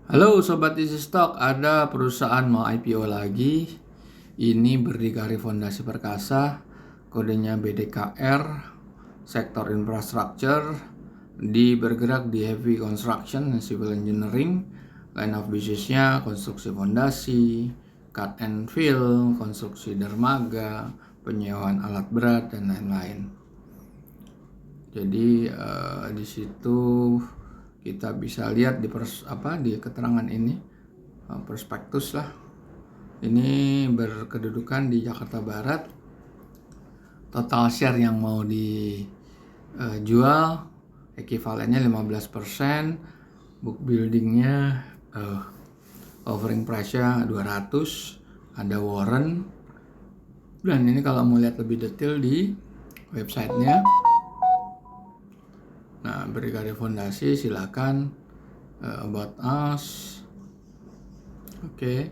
Halo Sobat Easy Stock, ada perusahaan mau IPO lagi. Ini Berdikari Fondasi Perkasa, kodenya BDKR, sektor infrastructure, bergerak di heavy construction dan civil engineering. Line of business-nya konstruksi fondasi, cut and fill, konstruksi dermaga, penyewaan alat berat dan lain-lain. Jadi di situ kita bisa lihat di keterangan ini, prospektus lah. Ini berkedudukan di Jakarta Barat. Total share yang mau dijual ekivalennya 15%. Book buildingnya offering price-nya 200, ada warrant. Dan ini kalau mau lihat lebih detail di websitenya. Nah, Berdikari Fondasi silakan about us. Oke.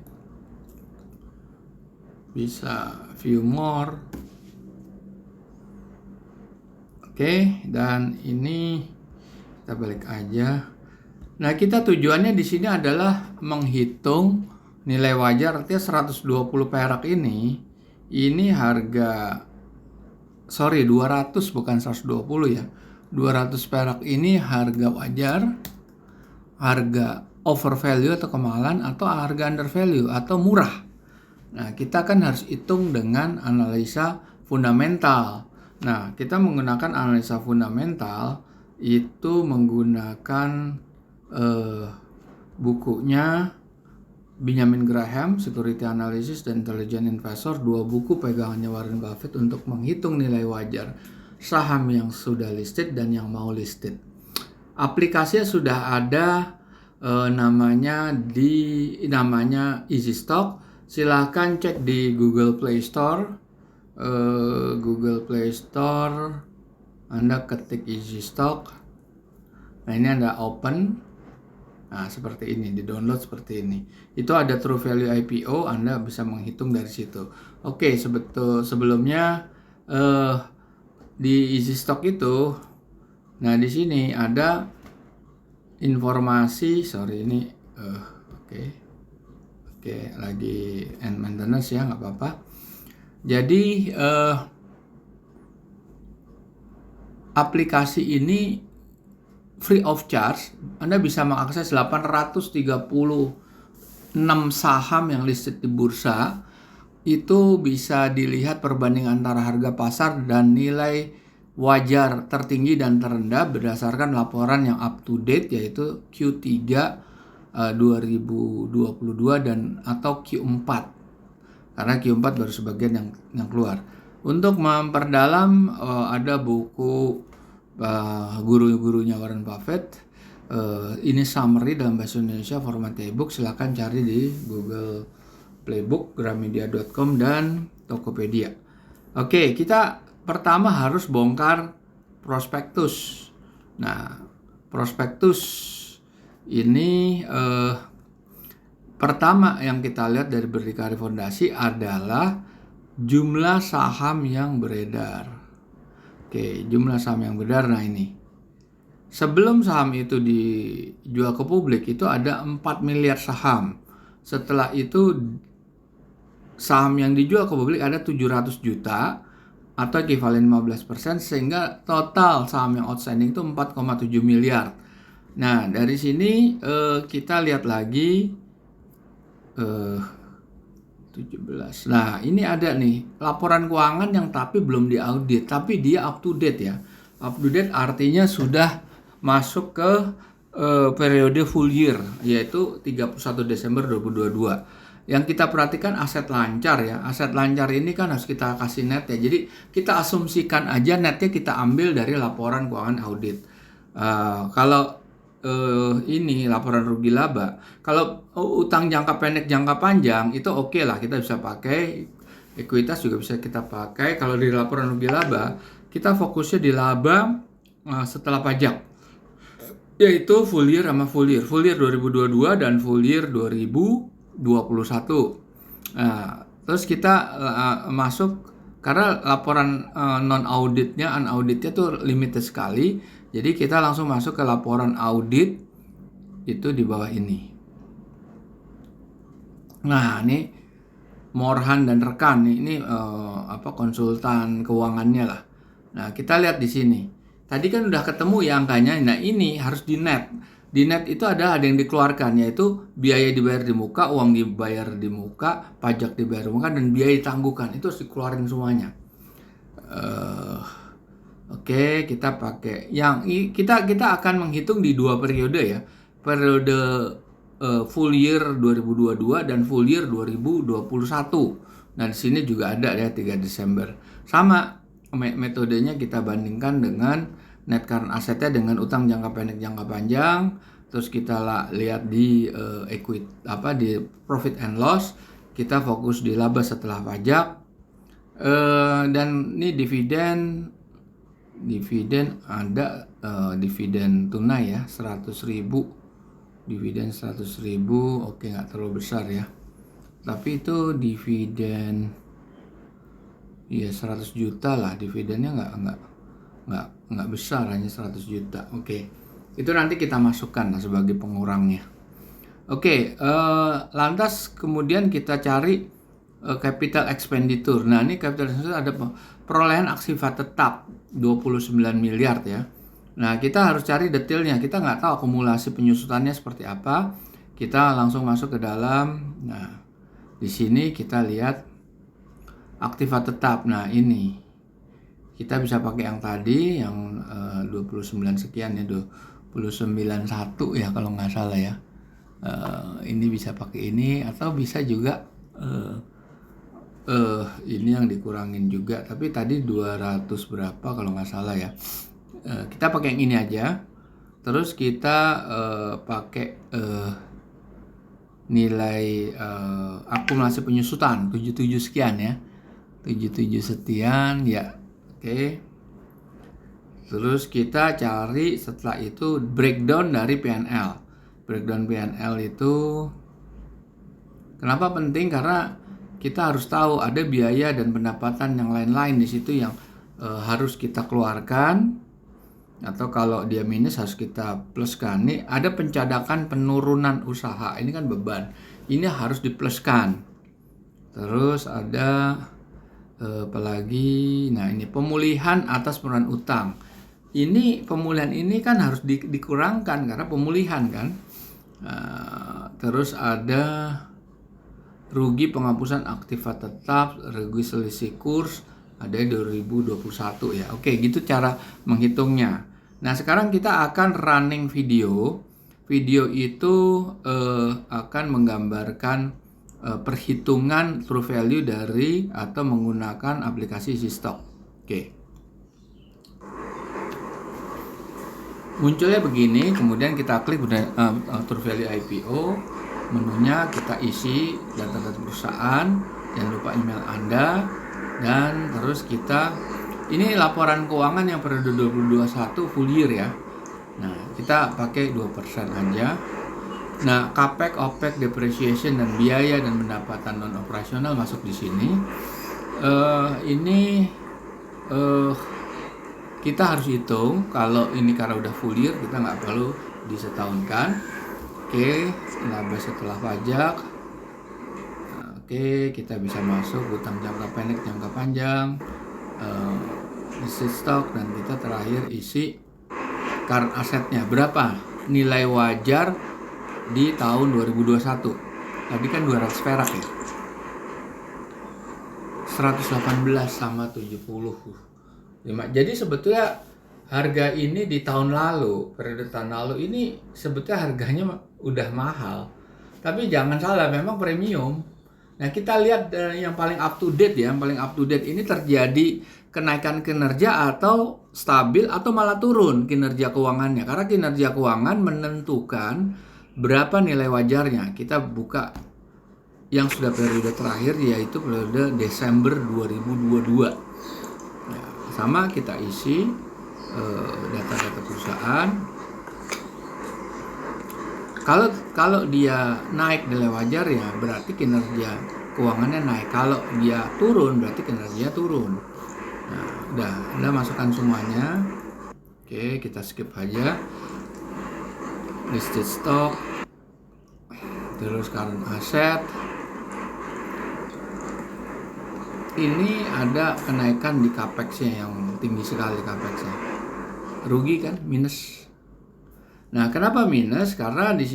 Bisa view more. Oke, dan ini kita balik aja. Nah, kita tujuannya di sini adalah menghitung nilai wajar, artinya 120 perak ini harga 200 bukan 120 ya. 200 perak ini harga wajar, harga over value atau kemahalan, atau harga under value atau murah. Nah, kita kan harus hitung dengan analisa fundamental. Nah, kita menggunakan analisa fundamental itu menggunakan bukunya Benjamin Graham, Security Analysis dan Intelligent Investor, 2 buku pegangannya Warren Buffett untuk menghitung nilai wajar saham yang sudah listed dan yang mau listed. Aplikasinya sudah ada, namanya Easy Stock. Silahkan cek di Google Play Store. Anda ketik Easy Stock. Nah, ini Anda open. Nah, seperti ini, di-download seperti ini. Itu ada True Value IPO, Anda bisa menghitung dari situ. Oke, sebelumnya di Easy Stock itu, nah di sini ada informasi, lagi end maintenance ya, nggak apa-apa. Jadi aplikasi ini free of charge. Anda bisa mengakses 836 saham yang listed di bursa. Itu bisa dilihat perbandingan antara harga pasar dan nilai wajar tertinggi dan terendah berdasarkan laporan yang up to date, yaitu Q3 2022 dan atau Q4, karena Q4 baru sebagian yang keluar. Untuk memperdalam, ada buku guru-gurunya Warren Buffett. Ini summary dalam bahasa Indonesia, format ebook. Silakan cari di Google Playbook, gramedia.com, dan Tokopedia. Oke, kita pertama harus bongkar prospektus. Nah, prospektus ini pertama yang kita lihat dari Berdikari Fondasi adalah jumlah saham yang beredar. Oke, jumlah saham yang beredar. Nah, ini sebelum saham itu dijual ke publik itu ada 4 miliar saham. Setelah itu saham yang dijual ke publik ada 700 juta atau ekivalen 15%, sehingga total saham yang outstanding itu 4,7 miliar. Nah, dari sini kita lihat lagi 17. Nah, ini ada nih laporan keuangan yang tapi belum diaudit, tapi dia up to date ya. Up to date artinya sudah masuk ke periode full year, yaitu 31 Desember 2022. Yang kita perhatikan aset lancar ya. Aset lancar ini kan harus kita kasih net ya. Jadi kita asumsikan aja netnya kita ambil dari laporan keuangan audit. Kalau ini laporan rugi laba. Kalau utang jangka pendek, jangka panjang itu oke lah, kita bisa pakai. Ekuitas juga bisa kita pakai. Kalau di laporan rugi laba, kita fokusnya di laba setelah pajak, yaitu full year sama full year 2022 dan full year 2021. Nah, terus kita masuk, karena laporan non-auditnya, unauditnya tuh limited sekali. Jadi kita langsung masuk ke laporan audit, itu di bawah ini. Nah, ini Morhan dan rekan nih, ini konsultan keuangannya lah. Nah, kita lihat di sini. Tadi kan udah ketemu ya angkanya. Nah, ini harus di net. Di net itu ada yang dikeluarkan, yaitu biaya dibayar di muka, uang dibayar di muka, pajak dibayar di muka, dan biaya ditangguhkan. Itu harus dikeluarin semuanya. Oke, kita pakai yang kita akan menghitung di 2 periode ya. Periode full year 2022 dan full year 2021. Nah, di sini juga ada ya 3 Desember. Sama metodenya kita bandingkan dengan net current assetnya dengan utang jangka pendek jangka panjang. Terus kita lihat di di profit and loss, kita fokus di laba setelah pajak. Dan ini dividen ada dividen tunai ya 100.000, dividen 100.000. Oke, nggak terlalu besar ya, tapi itu dividen ya 100 juta lah, dividennya nggak besar, hanya 100 juta. Oke, itu nanti kita masukkan lah sebagai pengurangnya. Oke, lantas kemudian kita cari capital expenditure. Nah, ini capital expenditure ada perolehan aksifat tetap 29 miliar ya. Nah, kita harus cari detailnya. Kita nggak tahu akumulasi penyusutannya seperti apa. Kita langsung masuk ke dalam. Nah, di sini kita lihat aksifat tetap. Nah, ini kita bisa pakai yang tadi, yang 29 sekian ya, 29,1 ya kalau nggak salah ya. Ini bisa pakai ini, atau bisa juga ini yang dikurangin juga, tapi tadi 200 berapa kalau nggak salah ya. Kita pakai yang ini aja. Terus kita pakai nilai akumulasi penyusutan 77 sekian ya. 77 sekian ya. Oke. Terus kita cari setelah itu breakdown dari PNL. Breakdown PNL itu kenapa penting? Karena kita harus tahu ada biaya dan pendapatan yang lain-lain di situ yang harus kita keluarkan, atau kalau dia minus harus kita pluskan. Ini ada pencadakan penurunan usaha, ini kan beban, ini harus dipluskan. Terus ada apalagi, nah ini pemulihan atas penurunan utang. Ini pemulihan ini kan harus dikurangkan karena pemulihan kan. Terus ada rugi penghapusan aktiva tetap, rugi selisih kurs, ada 2021 ya. Oke, gitu cara menghitungnya. Nah, sekarang kita akan running video. Video itu akan menggambarkan perhitungan true value dari atau menggunakan aplikasi Easy-Stock. Oke. Munculnya begini, kemudian kita klik true value IPO. Menunya kita isi data-data perusahaan, jangan lupa email Anda, dan terus kita ini laporan keuangan yang periode 2021 full year ya. Nah, kita pakai 2% aja. Nah, CAPEX, OPEX, depreciation dan biaya dan pendapatan non operasional masuk di sini. Kita harus hitung kalau ini karena udah full year, kita nggak perlu disetahunkan. Oke, laba setelah pajak. Oke, kita bisa masuk utang jangka pendek, jangka panjang, isi stok, dan kita terakhir isi current asetnya. Berapa nilai wajar di tahun 2021? Tadi kan 200 perak ya. 118 sama 70. Jadi sebetulnya harga ini di tahun lalu, periode tahun lalu ini sebetulnya harganya udah mahal. Tapi jangan salah, memang premium. Nah, kita lihat yang paling up to date ya, yang paling up to date ini terjadi kenaikan kinerja atau stabil atau malah turun kinerja keuangannya. Karena kinerja keuangan menentukan berapa nilai wajarnya. Kita buka yang sudah periode terakhir, yaitu periode Desember 2022. Nah, sama kita isi data-data perusahaan. Kalau dia naik nilai wajar ya berarti kinerja keuangannya naik. Kalau dia turun berarti kinerjanya turun. Nah, udah Anda masukkan semuanya. Oke, kita skip aja. Listed stock, terus current asset, ini ada kenaikan di capex-nya yang tinggi sekali capex-nya. Rugi kan, minus. Nah, kenapa minus? Karena di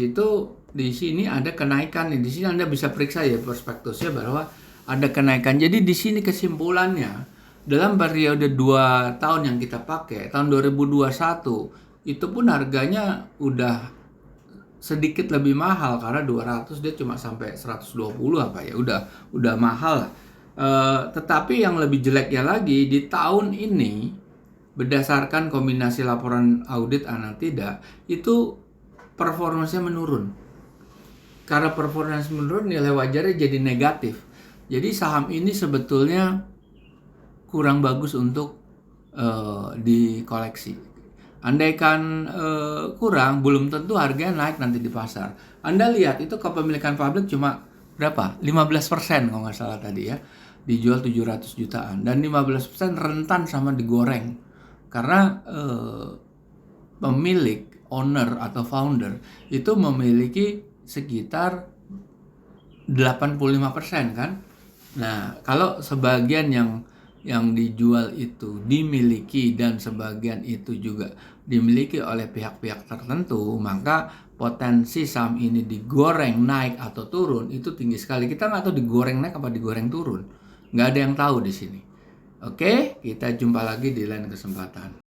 sini ada kenaikan nih. Di sini Anda bisa periksa ya prospektusnya bahwa ada kenaikan. Jadi di sini kesimpulannya dalam periode 2 tahun yang kita pakai, tahun 2021 itu pun harganya udah sedikit lebih mahal karena 200 dia cuma sampai 120 apa ya, udah mahal. Tetapi yang lebih jeleknya lagi di tahun ini berdasarkan kombinasi laporan audit anak tidak itu performanya menurun. Karena performanya menurun, nilai wajarnya jadi negatif. Jadi saham ini sebetulnya kurang bagus untuk dikoleksi. Andaikan kurang, belum tentu harganya naik nanti di pasar. Anda lihat itu kepemilikan publik cuma berapa? 15% kalau nggak salah tadi ya. Dijual 700 jutaan. Dan 15% rentan sama digoreng. Karena pemilik, owner atau founder itu memiliki sekitar 85% kan. Nah, kalau sebagian yang dijual itu dimiliki dan sebagian itu juga dimiliki oleh pihak-pihak tertentu, maka potensi saham ini digoreng naik atau turun itu tinggi sekali. Kita nggak tahu digoreng naik apa digoreng turun. Nggak ada yang tahu di sini. Oke, kita jumpa lagi di lain kesempatan.